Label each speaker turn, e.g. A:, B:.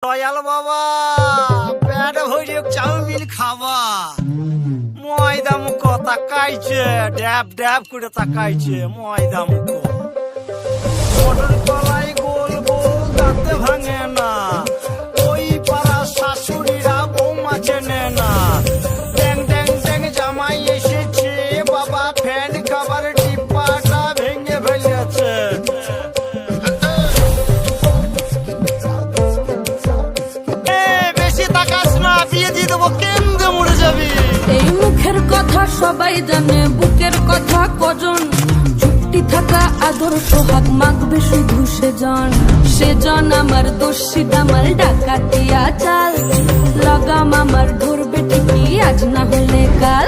A: দয়াল বাবা পেট ভরে চাউমিন খাবা ময়দা মুখ তাকাইছে ড্যাব ড্যাব করে তাকাইছে ময়দা মুখ মটর কলাই গোল গোল দাঁতে ভাঙে না ওই পাড়া শাশুড়িরা বৌমা চেনে না ট্যাং ট্যাং ট্যাং জামাই এসেছে বাবা ফ্যান খাবার ডিব্বাটা ভেঙে ফেলেছে
B: এই মুখের কথা সবাই জানে বুকের কথা কজন চুপটি থাকা আদর সোহাগ মাগবে শুধু সেজন আমার দোষী দামাল ডাকাতিয়া চাল লাগাম আমার ধরবে ঠিকই আজ না হলে কাল